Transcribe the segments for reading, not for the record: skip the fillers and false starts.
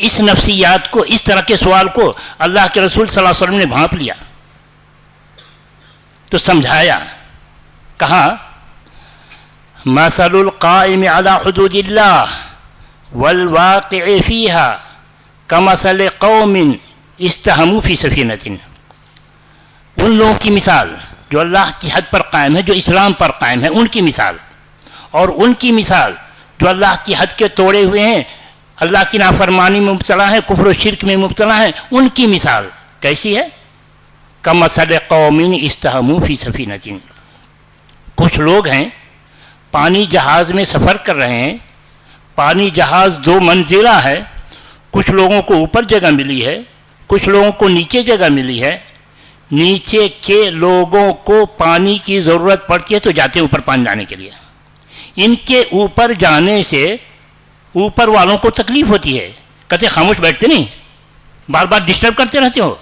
اس نفسیات کو، اس طرح کے سوال کو اللہ کے رسول صلی اللہ علیہ وسلم نے بھانپ لیا تو سمجھایا، کہا مثل القائم علی حدود اللہ والواقع فیہا کمثل قوم استہموا فی سفینۃ. ان لوگوں کی مثال جو اللہ کی حد پر قائم ہے، جو اسلام پر قائم ہے، ان کی مثال، اور ان کی مثال جو اللہ کی حد کے توڑے ہوئے ہیں، اللہ کی نافرمانی میں مبتلا ہے، کفر و شرک میں مبتلا ہے، ان کی مثال کیسی ہے؟ کمثل قوم استہموا فی سفینۃ. کچھ لوگ ہیں پانی جہاز میں سفر کر رہے ہیں، پانی جہاز 2 منزلہ ہے، کچھ لوگوں کو اوپر جگہ ملی ہے، کچھ لوگوں کو نیچے جگہ ملی ہے. نیچے کے لوگوں کو پانی کی ضرورت پڑتی ہے تو جاتے ہیں اوپر پانی لانے کے لیے. ان کے اوپر جانے سے اوپر والوں کو تکلیف ہوتی ہے، کہتے خاموش بیٹھتے نہیں، بار بار ڈسٹرب کرتے رہتے ہو.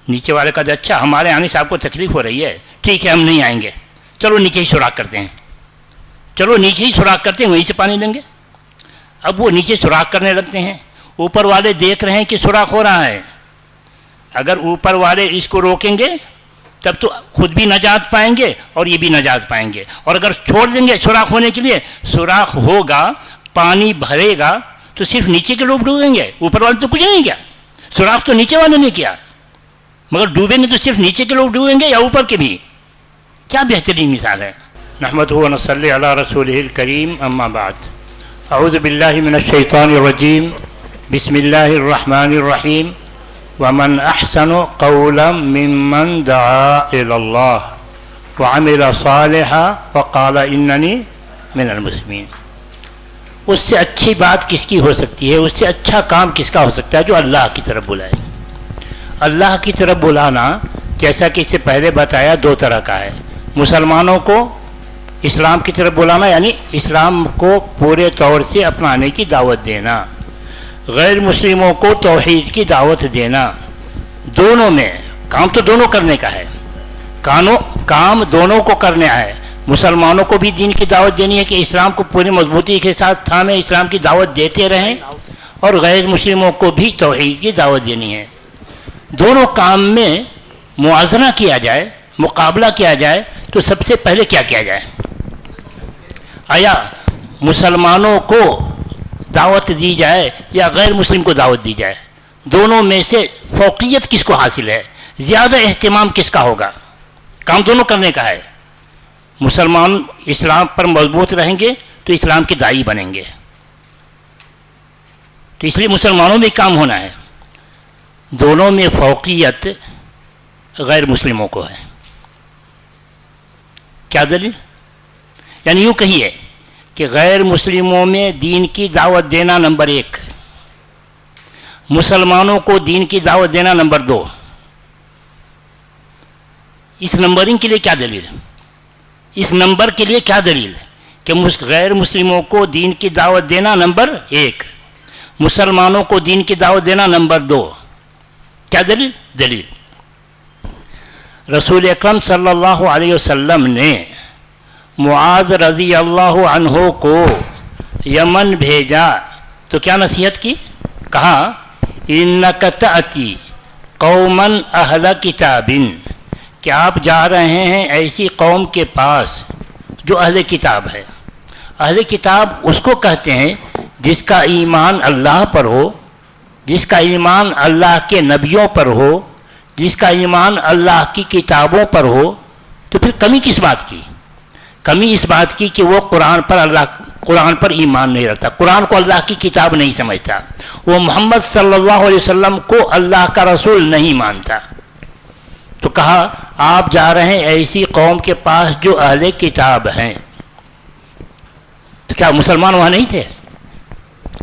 نیچے والے کہتے اچھا ہمارے آنے سے آپ کو تکلیف ہو رہی ہے، ٹھیک ہے ہم نہیں آئیں گے، چلو نیچے ہی سوراخ کرتے ہیں، چلو نیچے ہی سوراخ کرتے ہیں، وہیں سے پانی لیں گے. اب وہ نیچے سوراخ کرنے لگتے ہیں، اوپر والے دیکھ رہے ہیں کہ سوراخ ہو رہا ہے. اگر اوپر والے اس کو روکیں گے تب تو خود بھی نجات پائیں گے اور یہ بھی نجات پائیں گے، اور اگر چھوڑ دیں گے سوراخ ہونے کے لیے، سوراخ ہوگا، پانی بھرے گا تو صرف نیچے کے لوگ ڈوبیں گے، اوپر والے تو کچھ نہیں کیا. سوراخ تو نیچے والے نے کیا، مگر ڈوبیں گے تو صرف نیچے کے لوگ ڈوبیں گے یا اوپر کے بھی. کیا بہترین مثال ہے. نحمدہ و نصلی علی رسولہ الکریم، اما بعد. اعوذ باللہ من الشیطان الرجیم، بسم اللہ الرحمن الرحیم. ومن احسن قولا ممن دعا الى اللہ وعمل صالحا وقال اننی من المسلمین. اس سے اچھی بات کس کی ہو سکتی ہے، اس سے اچھا کام کس کا ہو سکتا ہے جو اللہ کی طرف بلائے. اللہ کی طرف بلانا جیسا کہ اس سے پہلے بتایا 2 طرح کا ہے. مسلمانوں کو اسلام کی طرف بلانا یعنی اسلام کو پورے طور سے اپنانے کی دعوت دینا، غیر مسلموں کو توحید کی دعوت دینا. دونوں میں کام تو دونوں کرنے کا ہے، کام دونوں کو کرنا ہے. مسلمانوں کو بھی دین کی دعوت دینی ہے کہ اسلام کو پوری مضبوطی کے ساتھ تھامیں، اسلام کی دعوت دیتے رہیں، اور غیر مسلموں کو بھی توحید کی دعوت دینی ہے. دونوں کام میں موازنہ کیا جائے، مقابلہ کیا جائے تو سب سے پہلے کیا کیا جائے؟ آیا مسلمانوں کو دعوت دی جائے یا غیر مسلم کو دعوت دی جائے؟ دونوں میں سے فوقیت کس کو حاصل ہے، زیادہ اہتمام کس کا ہوگا؟ کام دونوں کرنے کا ہے. مسلمان اسلام پر مضبوط رہیں گے تو اسلام کے داعی بنیں گے، تو اس لیے مسلمانوں میں کام ہونا ہے. دونوں میں فوقیت غیر مسلموں کو ہے. کیا دلیل؟ یعنی یوں کہیے کہ غیر مسلموں میں دین کی دعوت دینا نمبر 1، مسلمانوں کو دین کی دعوت دینا نمبر 2. اس نمبرنگ کے لیے کیا دلیل ہے؟ اس نمبر کے لیے کیا دلیل ہے کہ غیر مسلموں کو دین کی دعوت دینا نمبر 1، مسلمانوں کو دین کی دعوت دینا نمبر 2؟ کیا دلیل؟ دلیل رسول اکرم صلی اللہ علیہ وسلم نے معاذ رضی اللہ عنہ کو یمن بھیجا تو کیا نصیحت کی؟ کہا انک تأتی قوما اہل کتاب، کہ آپ جا رہے ہیں ایسی قوم کے پاس جو اہل کتاب ہے. اہل کتاب اس کو کہتے ہیں جس کا ایمان اللہ پر ہو، جس کا ایمان اللہ کے نبیوں پر ہو، جس کا ایمان اللہ کی کتابوں پر ہو. تو پھر کمی کس بات کی؟ کمی اس بات کی کہ وہ قرآن پر ایمان نہیں رکھتا، قرآن کو اللہ کی کتاب نہیں سمجھتا، وہ محمد صلی اللہ علیہ وسلم کو اللہ کا رسول نہیں مانتا. تو کہا آپ جا رہے ہیں ایسی قوم کے پاس جو اہل کتاب ہیں. تو کیا مسلمان وہاں نہیں تھے؟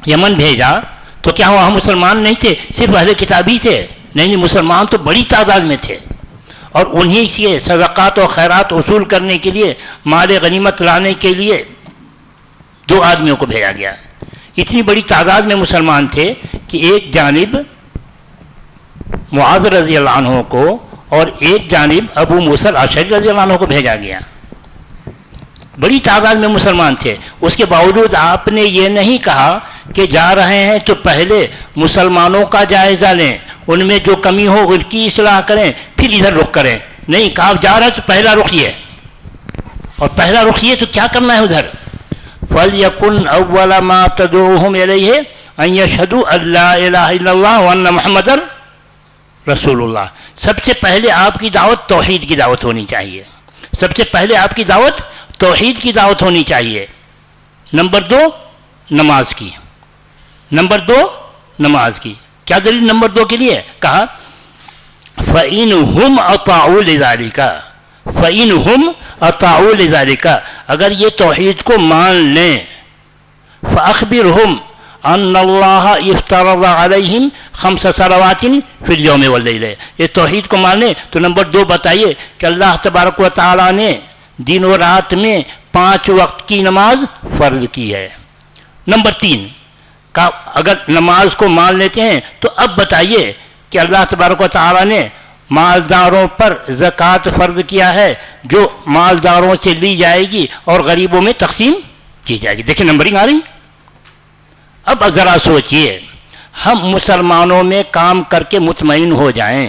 یمن بھیجا تو کیا وہاں مسلمان نہیں تھے؟ صرف اہل کتاب ہی تھے؟ نہیں، مسلمان تو بڑی تعداد میں تھے، اور انہی سے صدقات و خیرات وصول کرنے کے لیے، مال غنیمت لانے کے لیے 2 آدمیوں کو بھیجا گیا. اتنی بڑی تعداد میں مسلمان تھے کہ ایک جانب معاذ رضی اللہ عنہ کو اور ایک جانب ابو موسیٰ الاشعری رضی اللہ عنہ کو بھیجا گیا. بڑی تعداد میں مسلمان تھے. اس کے باوجود آپ نے یہ نہیں کہا کہ جا رہے ہیں تو پہلے مسلمانوں کا جائزہ لیں، ان میں جو کمی ہو ان کی اصلاح کریں، پھر ادھر رخ کریں. نہیں کہا جا رہا ہے تو پہلا رخ یہ، اور پہلا رخ یہ تو کیا کرنا ہے ادھر. فَلْيَكُنْ أَوَّلَ مَا تَدْعُوهُمْ إِلَيْهِ أَنْ يَشْهَدُوا أَنْ لَا إِلَهَ إِلَّا اللَّهُ وَأَنَّ مُحَمَّدًا رسول اللہ. سب سے پہلے آپ کی دعوت توحید کی دعوت ہونی چاہیے. سب سے پہلے آپ کی دعوت توحید کی دعوت ہونی چاہیے. نمبر 2 نماز کی. نمبر 2 نماز کی. کیا دلیل نمبر 2 کے لیے؟ کہا فَإِنْهُمْ أَطَاعُوا لِذَلِكَ فَإِنْهُمْ أَطَاعُوا لِذَلِكَ اگر یہ توحید کو مان لیں فَأَخْبِرْهُمْ أَنَّ اللَّهَ افترض عَلَيْهِمْ 5 صلوات فی اليوم واللیلہ. یہ توحید کو مان لیں تو نمبر 2 بتائیے کہ اللہ تبارک و تعالیٰ نے دن و رات میں 5 وقت کی نماز فرض کی ہے. نمبر 3 اگر نماز کو مان لیتے ہیں تو اب بتائیے کہ اللہ تبارک و تعالیٰ نے مالداروں پر زکوٰۃ فرض کیا ہے جو مالداروں سے لی جائے گی اور غریبوں میں تقسیم کی جائے گی. دیکھیں نمبرنگ آ رہی. اب ذرا سوچئے ہم مسلمانوں میں کام کر کے مطمئن ہو جائیں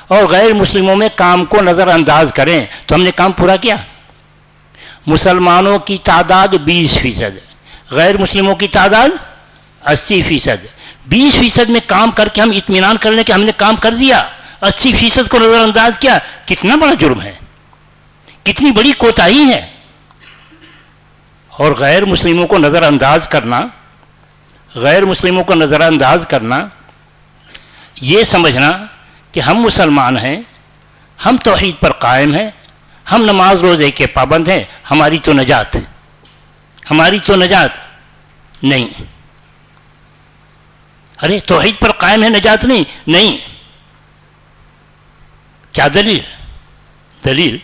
اور غیر مسلموں میں کام کو نظر انداز کریں تو ہم نے کام پورا کیا. مسلمانوں کی تعداد 20%، غیر مسلموں کی تعداد 80%. 20% میں کام کر کے ہم اطمینان کر لیں کہ ہم نے کام کر دیا، 80% کو نظر انداز کیا. کتنا بڑا جرم ہے، کتنی بڑی کوتاہی ہے. اور غیر مسلموں کو نظر انداز کرنا، غیر مسلموں کو نظر انداز کرنا، یہ سمجھنا کہ ہم مسلمان ہیں، ہم توحید پر قائم ہیں، ہم نماز روزے کے پابند ہیں، ہماری تو نجات، ہماری تو نجات نہیں. ارے توحید پر قائم ہے، نجات نہیں. کیا دلیل؟ دلیل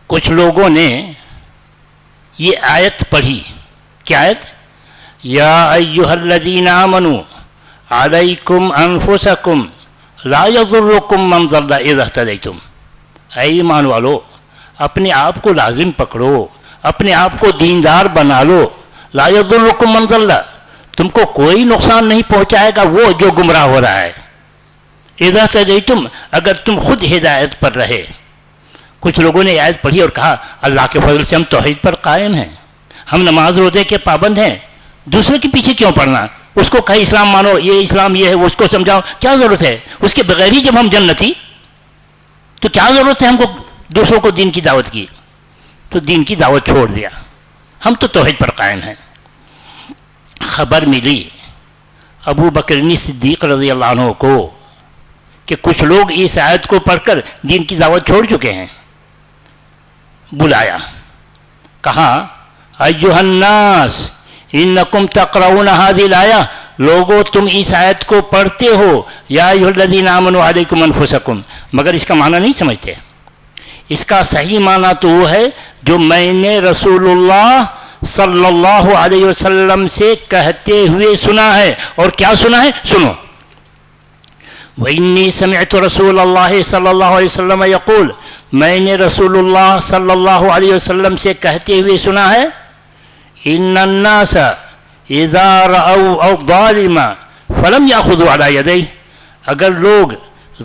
کچھ لوگوں نے یہ آیت پڑھی. کیا آیت؟ یا ایھا الذین آمنوا علیکم انفسکم لا یضرکم من ضل اذا اہتدیتم. اے ایمان والو اپنے آپ کو لازم پکڑو، اپنے آپ کو دیندار بنا لو. لا یضرکم من ضل، تم کو کوئی نقصان نہیں پہنچائے گا وہ جو گمراہ ہو رہا ہے. اذا اہتدیتم، اگر تم خود ہدایت پر رہے. کچھ لوگوں نے آیت پڑھی اور کہا اللہ کے فضل سے ہم توحید پر قائم ہیں، ہم نماز روزے کے پابند ہیں، دوسرے کے پیچھے کیوں پڑنا. اس کو کہیں اسلام مانو، یہ اسلام یہ ہے، اس کو سمجھاؤ، کیا ضرورت ہے اس کے بغیر ہی جب ہم جنتی تو کیا ضرورت ہے ہم کو دوسروں کو دین کی دعوت کی. تو دین کی دعوت چھوڑ دیا، ہم تو توحید پر قائم ہیں. خبر ملی ابو بکر صدیق رضی اللہ عنہ کو کہ کچھ لوگ اس آیت کو پڑھ کر دین کی دعوت چھوڑ چکے ہیں. بلایا، کہا ایھا الناس انکم تقرؤون ھذہ الآیہ، لوگو تم اس آیت کو پڑھتے ہو یا ایھا الذین آمنوا علیکم انفسکم، مگر اس کا معنی نہیں سمجھتے. اس کا صحیح معنی تو وہ ہے جو میں نے رسول اللہ صلی اللہ علیہ وسلم سے کہتے ہوئے سنا ہے. اور کیا سنا ہے؟ سنو. وَإِنِّي سَمِعْتُ رَسُولَ اللَّهِ صلی اللہ علیہ وسلم یقول، میں نے رسول اللہ صلی اللہ علیہ وسلم سے کہتے ہوئے سنا ہے ان الناس اذا رأوا الظالم فلم يأخذوا على يديه، اگر لوگ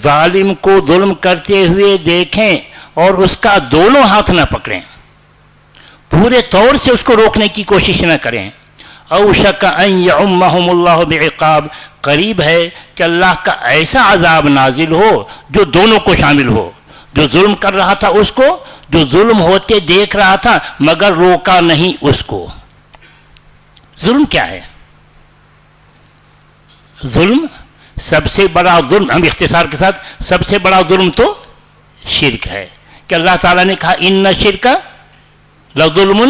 ظالم کو ظلم کرتے ہوئے دیکھیں اور اس کا دونوں ہاتھ نہ پکڑیں، پورے طور سے اس کو روکنے کی کوشش نہ کریں، اوشک ان یعمہم اللہ بعقاب، قریب ہے کہ اللہ کا ایسا عذاب نازل ہو جو دونوں کو شامل ہو، جو ظلم کر رہا تھا اس کو، جو ظلم ہوتے دیکھ رہا تھا مگر روکا نہیں اس کو. ظلم کیا ہے؟ ظلم سب سے بڑا ظلم، ہم اختصار کے ساتھ، سب سے بڑا ظلم تو شرک ہے کہ اللہ تعالیٰ نے کہا ان الشرک لظلم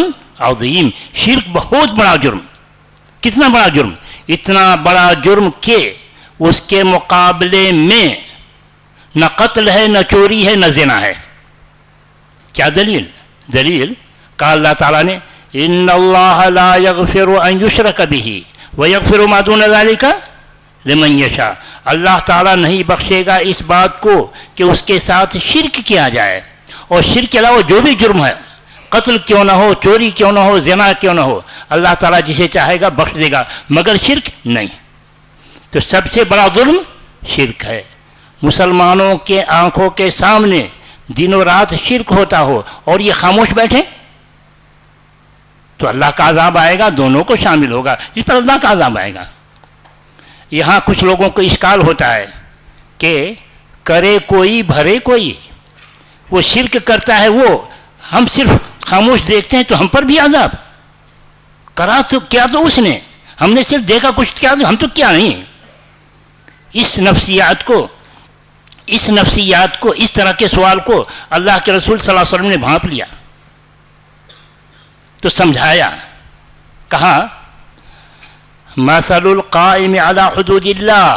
عظیم، شرک بہت بڑا جرم. کتنا بڑا جرم؟ اتنا بڑا جرم کہ اس کے مقابلے میں نہ قتل ہے، نہ چوری ہے، نہ زنا ہے. کیا دلیل؟ دلیل کہا اللہ تعالیٰ نے ان اللہ لا یغفر ان یشرک بہ ویغفر ما دون ذلک لمن یشاء، اللہ تعالیٰ نہیں بخشے گا اس بات کو کہ اس کے ساتھ شرک کیا جائے، اور شرک کے علاوہ جو بھی جرم ہے قتل کیوں نہ ہو, چوری کیوں نہ ہو, زنا کیوں نہ ہو, اللہ تعالیٰ جسے چاہے گا بخش دے گا, مگر شرک نہیں. تو سب سے بڑا ظلم شرک ہے. مسلمانوں کے آنکھوں کے سامنے دن و رات شرک ہوتا ہو اور یہ خاموش بیٹھے تو اللہ کا عذاب آئے گا, دونوں کو شامل ہوگا, اس پر اللہ کا عذاب آئے گا. یہاں کچھ لوگوں کو اشکال ہوتا ہے کہ کرے کوئی بھرے کوئی, وہ شرک کرتا ہے, وہ ہم صرف خاموش دیکھتے ہیں تو ہم پر بھی عذاب. کرا تو کیا تو اس نے, ہم نے صرف دیکھا کچھ کیا, ہم تو کیا نہیں. اس نفسیات کو اس طرح کے سوال کو اللہ کے رسول صلی اللہ علیہ وسلم نے بھانپ لیا تو سمجھایا, کہا مثل القائم علی حدود اللہ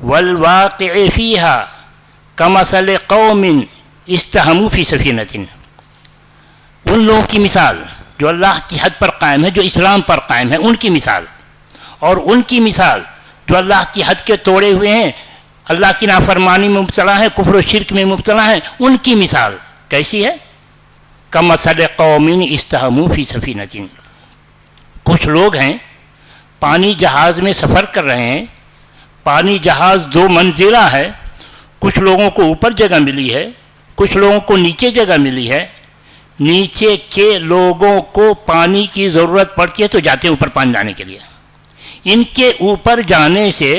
والواقع فیہا کمثل قوم استہموا فی سفینۃ. ان لوگوں کی مثال جو اللہ کی حد پر قائم ہے, جو اسلام پر قائم ہے, ان کی مثال, اور ان کی مثال جو اللہ کی حد کے توڑے ہوئے ہیں, اللہ کی نافرمانی میں مبتلا ہے, کفر و شرک میں مبتلا ہے, ان کی مثال کیسی ہے؟ کمثل قوم استہموا فی سفینۃ. کچھ لوگ ہیں پانی جہاز میں سفر کر رہے ہیں, پانی جہاز 2 منزلہ ہے, کچھ لوگوں کو اوپر جگہ ملی ہے, کچھ لوگوں کو نیچے جگہ ملی ہے. نیچے کے لوگوں کو پانی کی ضرورت پڑتی ہے تو جاتے ہیں اوپر پانی لانے کے لیے. ان کے اوپر جانے سے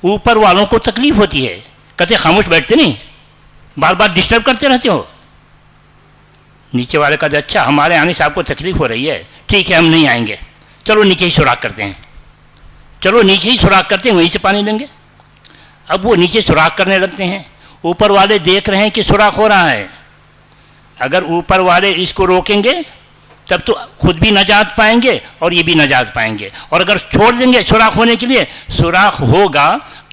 اوپر والوں کو تکلیف ہوتی ہے, کہتے خاموش بیٹھتے نہیں, بار بار ڈسٹرب کرتے رہتے ہو. نیچے والے کہتے اچھا ہمارے آنے سے آپ کو تکلیف ہو رہی ہے, ٹھیک ہے ہم نہیں آئیں گے, چلو نیچے ہی سوراخ کرتے ہیں, چلو نیچے ہی سوراخ کرتے ہیں, وہیں سے پانی لیں گے. اب وہ نیچے سوراخ کرنے لگتے ہیں, اوپر والے دیکھ رہے ہیں کہ سوراخ ہو رہا ہے. اگر اوپر والے اس کو روکیں گے تب تو خود بھی نجات پائیں گے اور یہ بھی نجات پائیں گے, اور اگر چھوڑ دیں گے سوراخ ہونے کے لیے, سوراخ ہوگا,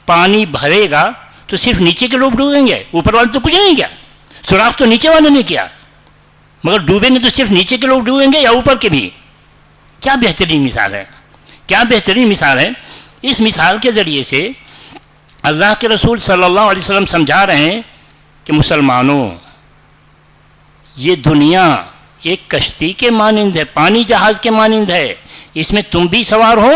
پانی بھرے گا تو صرف نیچے کے لوگ ڈوبیں گے, اوپر والے تو کچھ نہیں کیا, سوراخ تو نیچے والے نے کیا, مگر ڈوبیں گے تو صرف نیچے کے لوگ ڈوبیں گے یا اوپر کے بھی. کیا بہترین مثال ہے, کیا بہترین مثال ہے. اس مثال کے ذریعے سے اللہ کے رسول صلی اللہ علیہ وسلم سمجھا رہے ہیں کہ مسلمانوں, یہ دنیا ایک کشتی کے مانند ہے, پانی جہاز کے مانند ہے, اس میں تم بھی سوار ہو,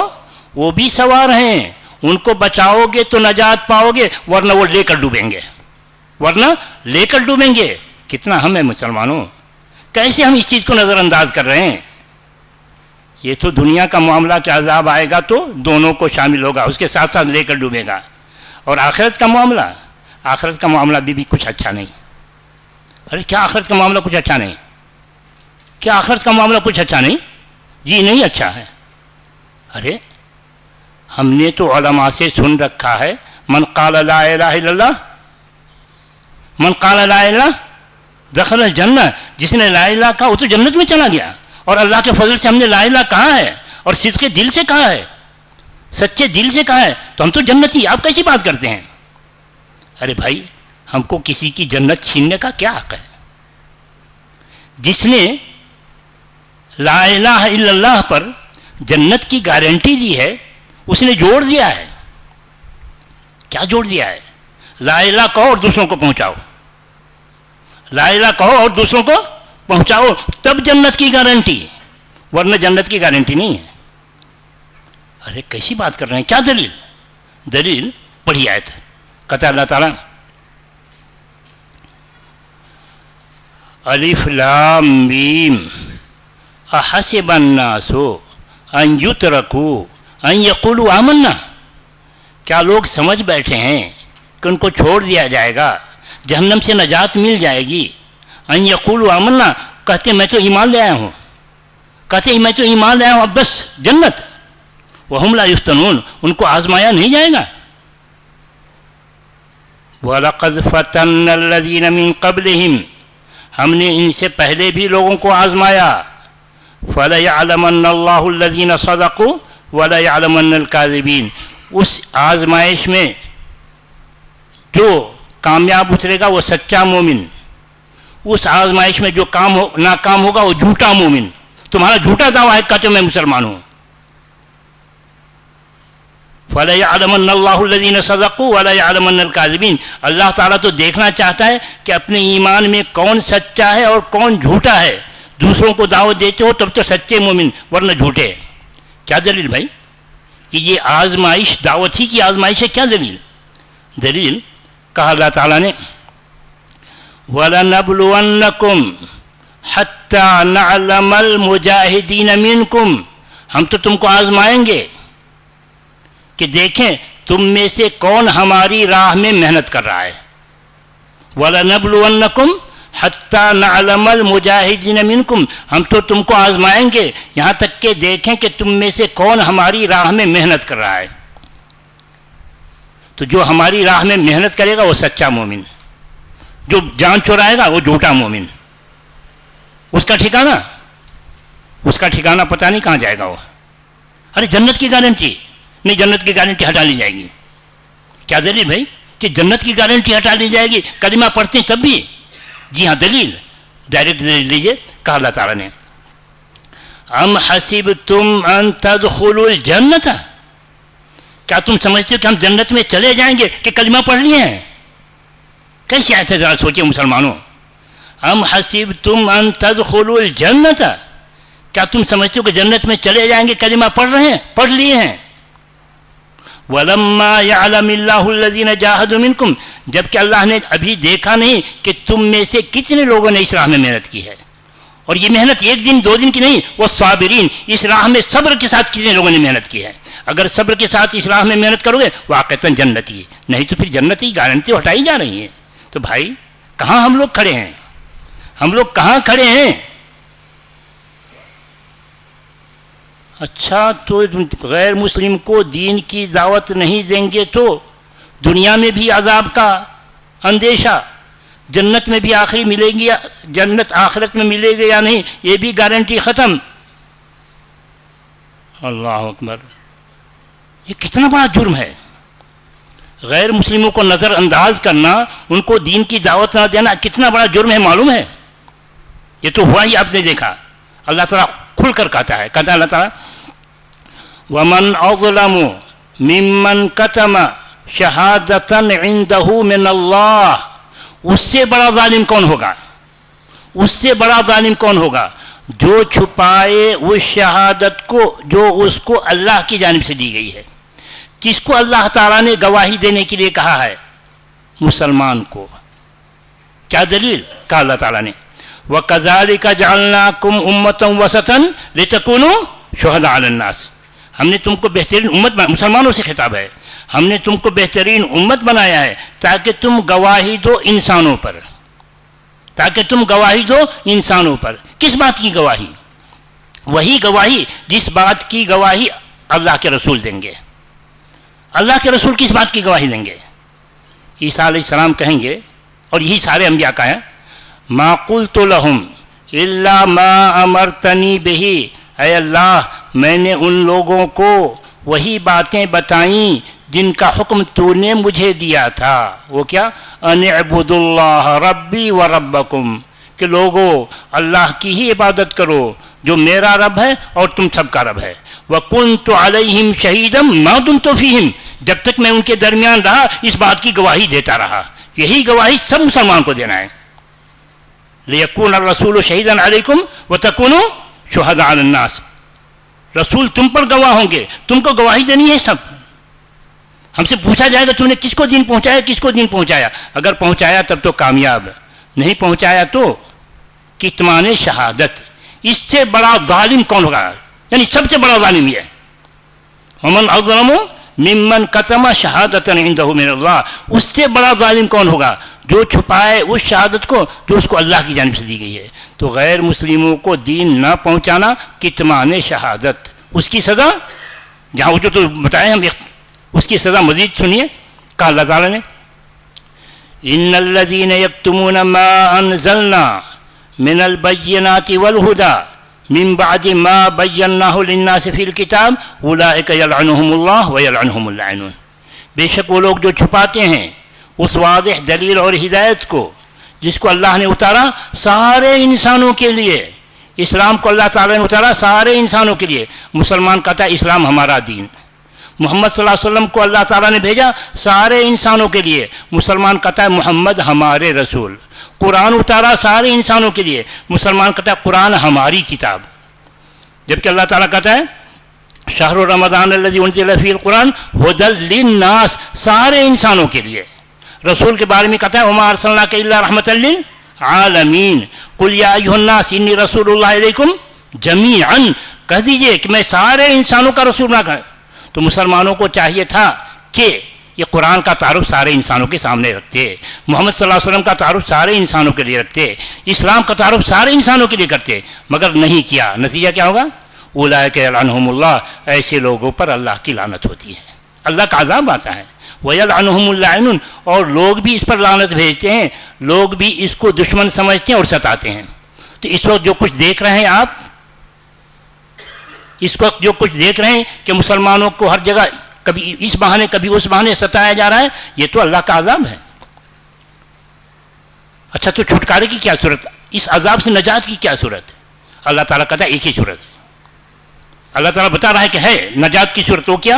وہ بھی سوار ہیں, ان کو بچاؤ گے تو نجات پاؤ گے, ورنہ وہ لے کر ڈوبیں گے. کتنا ہم ہیں مسلمانوں, کیسے ہم اس چیز کو نظر انداز کر رہے ہیں. یہ تو دنیا کا معاملہ کہ عذاب آئے گا تو دونوں کو شامل ہوگا, اس کے ساتھ ساتھ لے کر ڈوبے گا. اور آخرت کا معاملہ بھی کچھ اچھا نہیں. ارے کیا آخرت کا معاملہ کچھ اچھا نہیں؟ کیا آخرت کا معاملہ کچھ اچھا نہیں؟ جی نہیں اچھا ہے. ارے ہم نے تو علماء سے سن رکھا ہے, من قال لا الہ الا اللہ, من قال لا الہ دخل الجنہ, جس نے لا الہ کہا وہ تو جنت میں چلا گیا. اور اللہ کے فضل سے ہم نے لا الہ کہا ہے, اور صدق دل سے کہا ہے, سچے دل سے کہا ہے, تو ہم تو جنتی. آپ کیسی بات کرتے ہیں؟ ارے بھائی, ہم کو کسی کی جنت چھیننے کا کیا حق ہے؟ جس نے لا الہ الا اللہ پر جنت کی گارنٹی دی ہے, اس نے جوڑ دیا ہے. کیا جوڑ دیا ہے؟ لا الہ کہو اور دوسروں کو پہنچاؤ, لا الہ کہو اور دوسروں کو پہنچاؤ, تب جنت کی گارنٹی, ورنہ جنت کی گارنٹی نہیں ہے. ارے کیسی بات کر رہے ہیں؟ کیا دلیل؟ دلیل پڑھی آیت. کہتا اللہ تعالیٰ الف لام میم احسب الناس ان یترکوا ان یقولوا آمنا. کیا لوگ سمجھ بیٹھے ہیں کہ ان کو چھوڑ دیا جائے گا, جہنم سے نجات مل جائے گی؟ ان یقولوا آمنا, کہتے میں تو ایمان لے آیا ہوں, کہتے میں تو ایمان لے آیا ہوں, اب بس جنت. وہم لا یفتنون, ان کو آزمایا نہیں جائے گا. وَلَقَدْ فَتَنَّ الَّذِينَ مِن قَبْلِهِمْ, ہم نے ان سے پہلے بھی لوگوں کو آزمایا. فَلَيَعْلَمَنَّ اللَّهُ الَّذِينَ صَدَقُوا وَلَيَعْلَمَنَّ الْكَاذِبِينَ. اس آزمائش میں جو کامیاب اترے گا وہ سچا مومن, اس آزمائش میں جو ناکام ہوگا وہ جھوٹا مومن. تمہارا جھوٹا دعویٰ ہے کہتے میں مسلمان ہوں. فَلَيَعْلَمَنَّ اللَّهُ الَّذِينَ صَدَقُوا وَلَيَعْلَمَنَّ الْكَاذِبِينَ. اللہ تعالیٰ تو دیکھنا چاہتا ہے کہ اپنے ایمان میں کون سچا ہے اور کون جھوٹا ہے. دوسروں کو دعوت دیتے ہو تب تو سچے مومن، ورنہ جھوٹے. کیا دلیل بھائی کہ یہ آزمائش دعوت ہی کی آزمائش ہے؟ کیا دلیل؟ دلیل کہا اللہ تعالیٰ نے وَلَنَبْلُوَنَّكُمْ حَتَّى نَعْلَمَ الْمُجَاهِدِينَ مِنْكُمْ، ہم تو تم کو آزمائیں گے کہ دیکھیں تم میں سے کون ہماری راہ میں محنت کر رہا ہے. وَلَنَبْلُوَنَّكُمْ حَتَّى نَعْلَمَ الْمُجَاهِدِينَ مِنْكُمْ، ہم تو تم کو آزمائیں گے یہاں تک کہ دیکھیں کہ تم میں سے کون ہماری راہ میں محنت کر رہا ہے. تو جو ہماری راہ میں محنت کرے گا وہ سچا مومن، جو جان چرائے گا وہ جھوٹا مومن. اس کا ٹھکانہ پتہ نہیں کہاں جائے گا وہ. ارے جنت کی گارنٹی نہیں، جنت کی گارنٹی ہٹا لی جائے گی. کیا دلیل بھائی کہ جنت کی گارنٹی ہٹا لی جائے گی؟ کلمہ پڑھتے ہیں تب بھی. جی ہاں دلیل، ڈائریکٹ دلیل لیجیے. کہا اللہ تعالیٰ نے ام حسبتم ان تدخلوا الجنت، کیا تم سمجھتے ہو کہ ہم جنت میں چلے جائیں گے کہ کلمہ پڑھ لیے ہیں؟ کیسے ایسے ذرا سوچیں مسلمانوں. ام حسبتم ان تدخلوا الجنت، کیا تم سمجھتے ہو کہ جنت میں چلے جائیں گے کلمہ پڑھ لیے ہیں؟ وَلَمَّا يَعْلَمِ اللَّهُ الَّذِينَ جَاهَدُوا مِنْكُمْ، جبکہ اللہ نے ابھی دیکھا نہیں کہ تم میں سے کتنے لوگوں نے اس راہ میں محنت کی ہے. اور یہ محنت ایک دن دو دن کی نہیں، وہ صابرین، اس راہ میں صبر کے ساتھ کتنے لوگوں نے محنت کی ہے. اگر صبر کے ساتھ اس راہ میں محنت کرو گے واقعتاً جنتی، نہیں تو پھر جنتی گارنٹی ہٹائی جا رہی ہے. تو بھائی کہاں ہم لوگ کھڑے ہیں؟ ہم لوگ کہاں کھڑے ہیں؟ اچھا تو غیر مسلم کو دین کی دعوت نہیں دیں گے تو دنیا میں بھی عذاب کا اندیشہ، جنت میں بھی آخری ملے گی، جنت آخرت میں ملے گی یا نہیں یہ بھی گارنٹی ختم. اللہ اکبر، یہ کتنا بڑا جرم ہے. غیر مسلموں کو نظر انداز کرنا، ان کو دین کی دعوت نہ دینا کتنا بڑا جرم ہے معلوم ہے؟ یہ تو ہوا ہی، آپ نے دیکھا. اللہ تعالیٰ کھل کر کہتا ہے اللہ تعالیٰ وَمَنْ أَظْلَمُ مِمَّنْ كَتَمَ شَهَادَةً عِنْدَهُ مِنَ اللَّهِ، اس سے بڑا ظالم کون ہوگا؟ اس سے بڑا ظالم کون ہوگا جو چھپائے اس شہادت کو جو اس کو اللہ کی جانب سے دی گئی ہے. کس کو اللہ تعالیٰ نے گواہی دینے کے لیے کہا ہے؟ مسلمان کو. کیا دلیل؟ کہا اللہ تعالیٰ نے وَكَذَلِكَ جَعَلْنَاكُمْ أُمَّةً وَسَطًا لِتَكُونُوا شُهَدَاءَ عَلَى النَّاسِ، ہم نے تم کو بہترین امت مسلمانوں سے خطاب ہے، ہم نے تم کو بہترین امت بنایا ہے تاکہ تم گواہی دو انسانوں پر. تاکہ تم گواہی دو انسانوں پر. کس بات کی گواہی؟ وہی گواہی جس بات کی گواہی اللہ کے رسول دیں گے. اللہ کے رسول کس بات کی گواہی دیں گے؟ عیسیٰ علیہ السلام کہیں گے، اور یہی سارے انبیاء کا ہے، ما قلت لهم الا ما امرتنی بہ، اے اللہ میں نے ان لوگوں کو وہی باتیں بتائیں جن کا حکم تو نے مجھے دیا تھا. وہ کیا؟ ان اعبدوا اللہ ربی و ربکم، کہ لوگو اللہ کی ہی عبادت کرو جو میرا رب ہے اور تم سب کا رب ہے. وَكُنْتُ عَلَيْهِمْ شَهِيدًا مَا دُمْتُ فِيهِمْ، جب تک میں ان کے درمیان رہا اس بات کی گواہی دیتا رہا. یہی گواہی سب مسلمان کو دینا ہے. لِيَكُونَ الرَّسُولُ شَهِيدًا عَلَيْكُمْ وَتَكُونُوا شُهَدَاءَ عَلَى النَّاسِ، رسول تم پر گواہ ہوں گے، تم کو گواہی دینی ہے. سب ہم سے پوچھا جائے گا تم نے کس کو دین پہنچایا، کس کو دین پہنچایا. اگر پہنچایا تب تو کامیاب، نہیں پہنچایا تو کتمان شہادت. اس سے بڑا ظالم کون ہوگا؟ یعنی سب سے بڑا ظالم یہ ہے. ومن اظلم ممن کتم شہادۃ عندہ من اللہ، اس سے بڑا ظالم کون ہوگا جو چھپائے اس شہادت کو جو اس کو اللہ کی جانب سے دی گئی ہے. تو غیر مسلموں کو دین نہ پہنچانا کتمان شہادت، اس کی سزا جہاں وہ جو تو بتائیں ہم اس کی سزا مزید سنیے. کہا اللہ تعالیٰ نے ان الذین یکتمون ما انزلنا من البینات والہدی من بعد ما بیناہ للناس فی الکتاب اولئک یلعنہم اللہ ویلعنہم اللعنون، بے شک وہ لوگ جو چھپاتے ہیں اس واضح دلیل اور ہدایت کو جس کو اللہ نے اتارا سارے انسانوں کے لیے. اسلام کو اللہ تعالیٰ نے اتارا سارے انسانوں کے لیے. مسلمان کہتا ہے اسلام ہمارا دین، محمد صلی اللہ علیہ وسلم کو اللہ تعالیٰ نے بھیجا سارے انسانوں کے لیے. مسلمان کہتا ہے محمد ہمارے رسول. قرآن اتارا سارے انسانوں کے لیے. مسلمان کہتا ہے قرآن ہماری کتاب. جبکہ اللہ تعالیٰ کہتا ہے شہر رمضان الذی انزل فیہ القرآن ھدی للناس، سارے انسانوں کے لیے. رسول کے بارے میں کہتا ہے وما ارسلناک الا رحمۃ للعالمین. قل یا ایھا الناس انی رسول اللہ الیکم جمیعا، کہہ دیجئے کہ میں سارے انسانوں کا رسول نہ کہا. تو مسلمانوں کو چاہیے تھا کہ یہ قرآن کا تعارف سارے انسانوں کے سامنے رکھتے، محمد صلی اللہ علیہ وسلم کا تعارف سارے انسانوں کے لیے رکھتے، اسلام کا تعارف سارے انسانوں کے لیے کرتے، مگر نہیں کیا. نتیجہ کیا ہوگا؟ اولئک یلعنہم اللہ، ایسے لوگوں پر اللہ کی لعنت ہوتی ہے، اللہ کا عذاب آتا ہے. وَيَلْعَنُهُمُ اللَّاعِنُونَ، اور لوگ بھی اس پر لعنت بھیجتے ہیں، لوگ بھی اس کو دشمن سمجھتے ہیں اور ستاتے ہیں. تو اس وقت جو کچھ دیکھ رہے ہیں آپ، اس وقت جو کچھ دیکھ رہے ہیں کہ مسلمانوں کو ہر جگہ کبھی اس بہانے کبھی اس بہانے ستایا جا رہا ہے، یہ تو اللہ کا عذاب ہے. اچھا تو چھٹکارے کی کیا صورت، اس عذاب سے نجات کی کیا صورت؟ اللہ تعالیٰ کہتا ہے ایک ہی صورت ہے. اللہ تعالیٰ بتا رہا ہے کہ ہے نجات کی صورت. وہ کیا؟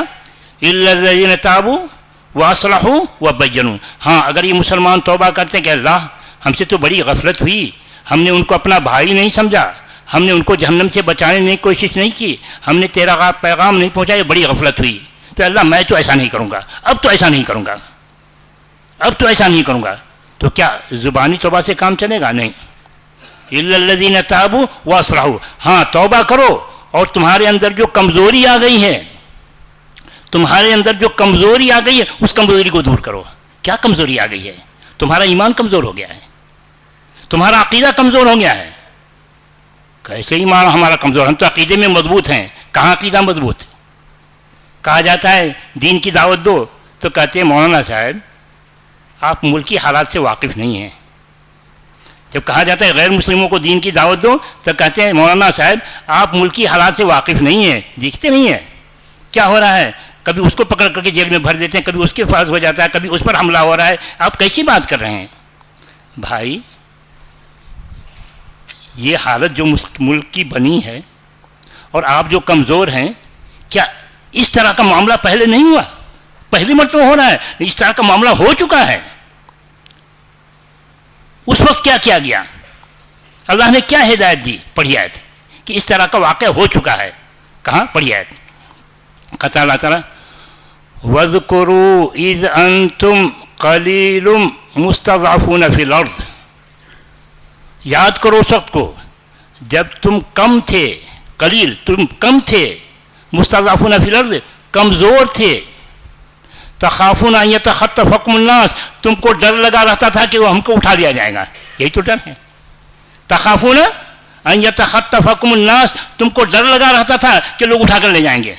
إِلَّا الَّذِينَ تَابُوا وَأَصْلَحُوا وَبَيَّنُوا. ہاں اگر یہ مسلمان توبہ کرتے ہیں کہ اللہ ہم سے تو بڑی غفلت ہوئی، ہم نے ان کو اپنا بھائی نہیں سمجھا، ہم نے ان کو جہنم سے بچانے کی کوشش نہیں کی، ہم نے تیرا پیغام نہیں پہنچایا، بڑی غفلت ہوئی، تو اللہ میں تو ایسا نہیں کروں گا، اب تو ایسا نہیں کروں گا، اب تو ایسا نہیں کروں گا. تو کیا زبانی توبہ سے کام چلے گا؟ نہیں. إِلَّا الَّذِينَ تَابُوا وَأَصْلَحُوا. ہاں توبہ کرو اور تمہارے اندر جو کمزوری آ گئی ہے، تمہارے اندر جو کمزوری آ گئی ہے اس کمزوری کو دور کرو. کیا کمزوری آ گئی ہے؟ تمہارا ایمان کمزور ہو گیا ہے، تمہارا عقیدہ کمزور ہو گیا ہے. کیسے ایمان ہمارا کمزور؟ ہم تو عقیدے میں مضبوط ہیں. کہاں عقیدہ مضبوط؟ کہا جاتا ہے دین کی دعوت دو تو کہتے ہیں مولانا صاحب آپ ملکی حالات سے واقف نہیں ہیں. جب کہا جاتا ہے غیر مسلموں کو دین کی دعوت دو تو کہتے ہیں مولانا صاحب آپ ملکی حالات سے واقف نہیں ہیں، دیکھتے نہیں ہیں کیا ہو رہا ہے. کبھی اس کو پکڑ کر کے جیل میں بھر دیتے ہیں، کبھی اس کے پاس ہو جاتا ہے، کبھی اس پر حملہ ہو رہا ہے. آپ کیسی بات کر رہے ہیں بھائی؟ یہ حالت جو ملک کی بنی ہے اور آپ جو کمزور ہیں، کیا اس طرح کا معاملہ پہلے نہیں ہوا؟ پہلی مرتبہ ہو رہا ہے. اس طرح کا معاملہ ہو چکا ہے. اس وقت کیا کیا گیا؟ اللہ نے کیا ہدایت دی؟ پڑھی آیت کہ اس طرح کا واقعہ ہو چکا ہے. کہاں؟ پڑھی آیت. کہتا اللہ تعالیٰ وَاذْكُرُوا إِذْ أَنْتُمْ قَلِيلٌ مُسْتَضْعَفُونَ فِي الْأَرْضِ. یاد کرو اس وقت کو جب تم کم تھے، قلیل تم کم تھے، مستضعفون فی الارض کمزور تھے، تخافون ان یتخطفکم الناس تم کو ڈر لگا رہتا تھا کہ وہ ہم کو اٹھا لیا جائے گا. یہی تو ڈر ہے. تخافون ان یتخطفکم الناس تم کو ڈر لگا رہتا تھا کہ لوگ اٹھا کر لے جائیں گے،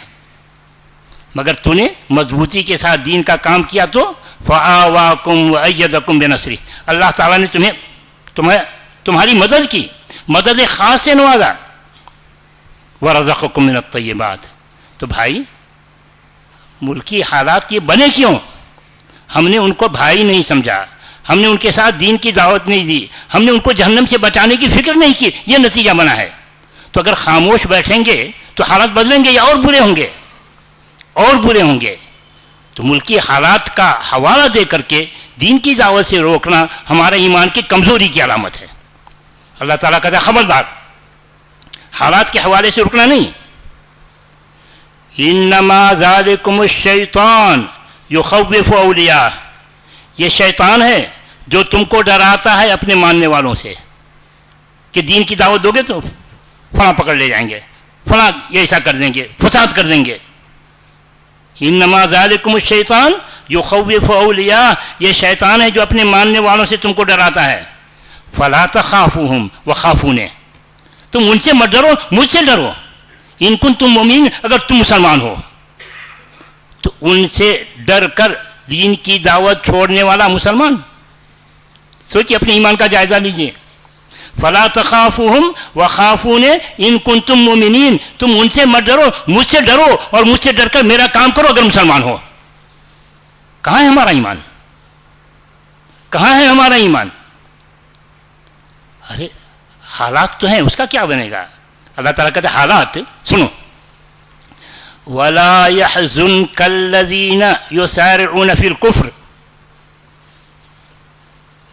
مگر تو نے مضبوطی کے ساتھ دین کا کام کیا تو فآواکم وأیدکم بنصرہ. اللہ تعالیٰ نے تمہاری مدد کی، مدد خاص سے نوازا. وَرَزَقَكُم مِّنَ الطَّيِّبَاتِ. تو بھائی ملکی حالات یہ بنے کیوں؟ ہم نے ان کو بھائی نہیں سمجھا، ہم نے ان کے ساتھ دین کی دعوت نہیں دی، ہم نے ان کو جہنم سے بچانے کی فکر نہیں کی، یہ نتیجہ بنا ہے. تو اگر خاموش بیٹھیں گے تو حالات بدلیں گے یا اور برے ہوں گے، اور برے ہوں گے. تو ملکی حالات کا حوالہ دے کر کے دین کی دعوت سے روکنا ہمارے ایمان کی کمزوری کی علامت ہے. اللہ تعالیٰ کہتا ہے خبردار، حالات کے حوالے سے رکنا نہیں. انما ذالکم الشیطان یخوف اولیاء. یہ شیطان ہے جو تم کو ڈراتا ہے اپنے ماننے والوں سے کہ دین کی دعوت دو گے تو فلاں پکڑ لے جائیں گے، فلاں یہ ایسا کر دیں گے، فساد کر دیں گے. انما ذالکم الشیطان یخوف اولیاء. یہ شیطان ہے جو اپنے ماننے والوں سے تم کو ڈراتا ہے. فلا تخافوہم وخافون. تم ان سے مت ڈرو، مجھ سے ڈرو. ان کنتم مؤمنین، اگر تم مسلمان ہو تو ان سے ڈر کر دین کی دعوت چھوڑنے والا مسلمان. سوچیے، اپنے ایمان کا جائزہ لیجیے. فلا تخافوہم وخافون ان کنتم مؤمنین. تم ان سے مت ڈرو، مجھ سے ڈرو اور مجھ سے ڈر کر میرا کام کرو اگر مسلمان ہو. کہاں ہے ہمارا ایمان؟ کہاں ہے ہمارا ایمان؟ ارے حالات تو ہیں، اس کا کیا بنے گا؟ اللہ تعالیٰ کہتے ہیں حالات سنو. ولا يحزنك الذين يسارعون في الكفر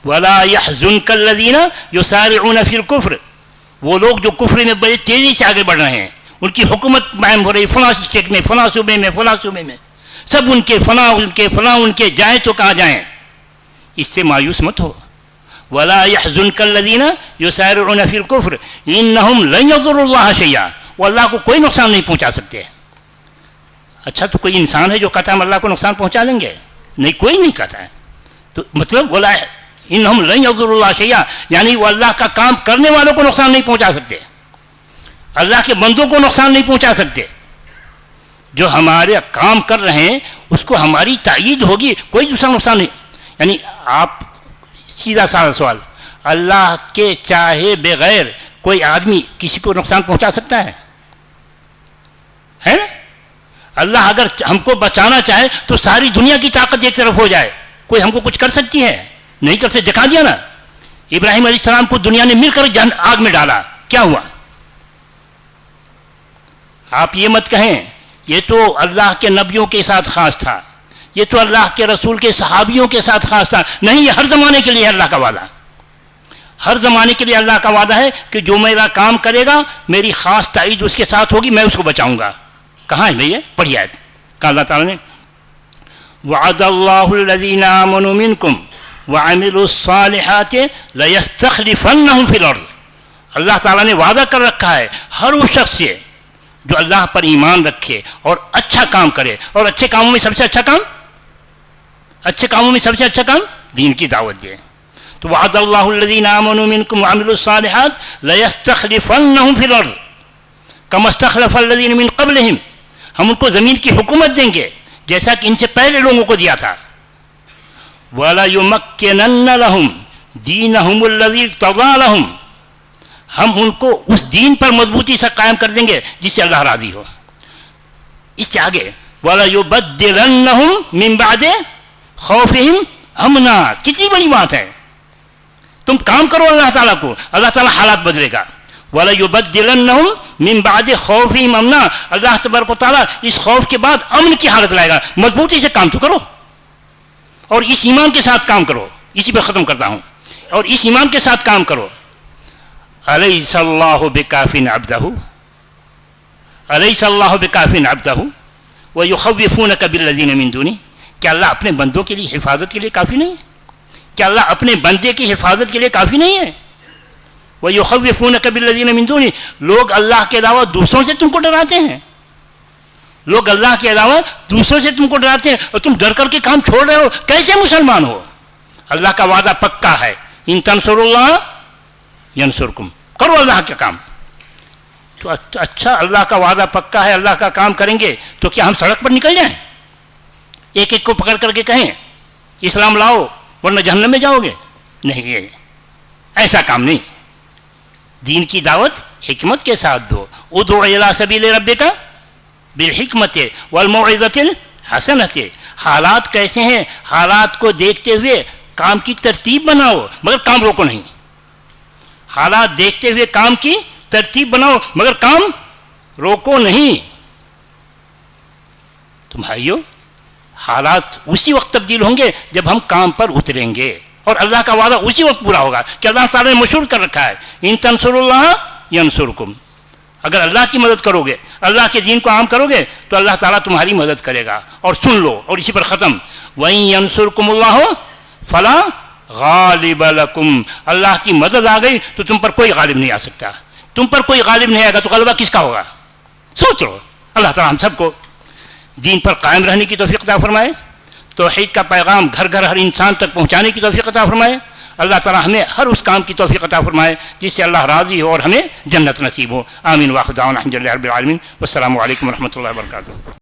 ولا يحزنك الذين يسارعون في الكفر. وہ لوگ جو کفر میں بڑے تیزی سے آگے بڑھ رہے ہیں, ان کی حکومت قائم ہو رہی فلاں اسٹیٹ میں, فلاں صوبے میں, فلاں صوبے میں, سب ان کے فلاں ان کے جائیں تو کہاں جائیں, اس سے مایوس مت ہو. ولا يحزنك الذين يسارعون في الكفر انهم لن يضروا الله شيئا, وہ اللہ کو کوئی نقصان نہیں پہنچا سکتے. اچھا تو کوئی انسان ہے جو کہتا ہے ہم اللہ کو نقصان پہنچا لیں گے؟ نہیں, کوئی نہیں کہتا ہے. تو مطلب ولا انہم لن یضروا اللہ شیئا, یعنی وہ اللہ کا کام کرنے والوں کو نقصان نہیں پہنچا سکتے, اللہ کے بندوں کو نقصان نہیں پہنچا سکتے. جو ہمارے کام کر رہے ہیں اس کو ہماری تائید ہوگی, کوئی دوسرا نقصان نہیں. یعنی آپ سیدھا سادہ سوال, اللہ کے چاہے بغیر کوئی آدمی کسی کو نقصان پہنچا سکتا ہے نا؟ اللہ اگر ہم کو بچانا چاہے تو ساری دنیا کی طاقت ایک طرف ہو جائے, کوئی ہم کو کچھ کر سکتی ہے؟ نہیں کر سکتے. دکھا دیا نا, ابراہیم علیہ السلام کو دنیا نے مل کر آگ میں ڈالا, کیا ہوا؟ آپ یہ مت کہیں یہ تو اللہ کے نبیوں کے ساتھ خاص تھا, یہ تو اللہ کے رسول کے صحابیوں کے ساتھ خاص تھا. نہیں, یہ ہر زمانے کے لیے اللہ کا وعدہ, ہر زمانے کے لیے اللہ کا وعدہ ہے کہ جو میرا کام کرے گا میری خاص تائید اس کے ساتھ ہوگی, میں اس کو بچاؤں گا. کہاں ہے بھیا؟ پڑھی آیت. کہا اللہ تعالیٰ نے وعد اللہ الذین آمنوا منکم وعملوا الصالحات لیستخلفنہم فی الارض. اللہ تعالیٰ نے وعدہ کر رکھا ہے ہر اس شخص سے جو اللہ پر ایمان رکھے اور اچھا کام کرے. اور اچھے کاموں میں سب سے اچھا کام, اچھے کاموں میں سب سے اچھا کام دین کی دعوت دے. تو وعد اللہ الذین آمنوا منکم وعملوا الصالحات لیستخلفنہم فی الارض کما استخلف الذین من قبلہم. ہم ان کو زمین کی حکومت دیں گے جیسا کہ ان سے پہلے لوگوں کو دیا تھا. وَلَيُمَكِّنَنَّ لَهُمْ دِينَهُمُ الَّذِي ارْتَضَىٰ لَهُمْ, ہم ان کو اس دین پر مضبوطی سے قائم کر دیں گے جس سے اللہ راضی ہو. اس سے آگے وَلَيُبَدِّلَنَّهُمْ مِن بَعْدِ خَوْفِهِمْ أَمْنًا. کتنی بڑی بات ہے, تم کام کرو اللہ تعالیٰ کو, اللہ تعالیٰ حالات بدلے گا. وَلَيُبَدِّلَنَّهُمْ مِن بَعْدِ خَوْفِهِمْ أَمْنًا, اللہ تبارک و تعالیٰ اس خوف کے بعد امن کی حالت لائے گا. مضبوطی سے کام تو کرو اور اس ایمان کے ساتھ کام کرو. اسی پر ختم کرتا ہوں, اور اس ایمان کے ساتھ کام کرو. الیس اللہ بکافٍ عبدہ, الیس اللہ بکافٍ عبدہ ویخوفونک بالذین من دونہ. کیا اللہ اپنے بندوں کے لیے حفاظت کے لیے کافی نہیں ہے؟ کیا اللہ اپنے بندے کی حفاظت کے لیے کافی نہیں ہے؟ وَيُخَوِّفُونَكَ بِالَّذِينَ مِن دُونِهِ, لوگ اللہ کے علاوہ دوسروں سے تم کو ڈراتے ہیں, لوگ اللہ کے علاوہ دوسروں سے تم کو ڈراتے ہیں اور تم ڈر کر کے کام چھوڑ رہے ہو. کیسے مسلمان ہو؟ اللہ کا وعدہ پکا ہے, ان تنصروا اللہ ینصرکم, کرو اللہ کا کام. تو اچھا اللہ کا وعدہ پکا ہے, اللہ کا کام کریں گے تو کیا ہم سڑک پر نکل جائیں ایک ایک کو پکڑ کر کے کہیں اسلام لاؤ ورنہ جہنم میں جاؤ گے؟ نہیں, ایسا کام نہیں. دین کی دعوت حکمت کے ساتھ دو. ادعو الی سبیل ربک بالحکمت والموعظۃ الحسنۃ. حالات کیسے ہیں, حالات کو دیکھتے ہوئے کام کی ترتیب بناؤ مگر کام روکو نہیں. حالات دیکھتے ہوئے کام کی ترتیب بناؤ مگر کام روکو نہیں. تم بھائیو, حالات اسی وقت تبدیل ہوں گے جب ہم کام پر اتریں گے, اور اللہ کا وعدہ اسی وقت پورا ہوگا کہ اللہ تعالیٰ نے مشہور کر رکھا ہے ان تنصروا اللہ ینصرکم. اگر اللہ کی مدد کرو گے, اللہ کے دین کو عام کرو گے تو اللہ تعالیٰ تمہاری مدد کرے گا. اور سن لو, اور اسی پر ختم, وَإِن يَنصُرْكُمُ اللَّهُ فَلَا غَالِبَ لَكُمْ. اللہ کی مدد آ گئی تو تم پر کوئی غالب نہیں آ سکتا. تم پر کوئی غالب نہیں آئے گا تو غلبہ کس کا ہوگا؟ سوچ لو. اللہ تعالیٰ ہم سب کو دین پر قائم رہنے کی توفیق عطا فرمائے, توحید کا پیغام گھر گھر ہر انسان تک پہنچانے کی توفیق عطا فرمائے. اللہ تعالیٰ ہمیں ہر اس کام کی توفیق عطا فرمائے جس سے اللہ راضی ہو اور ہمیں جنت نصیب ہو. آمین. واخر دعوانا الحمد للہ رب العالمین. والسلام علیکم ورحمۃ اللہ وبرکاتہ.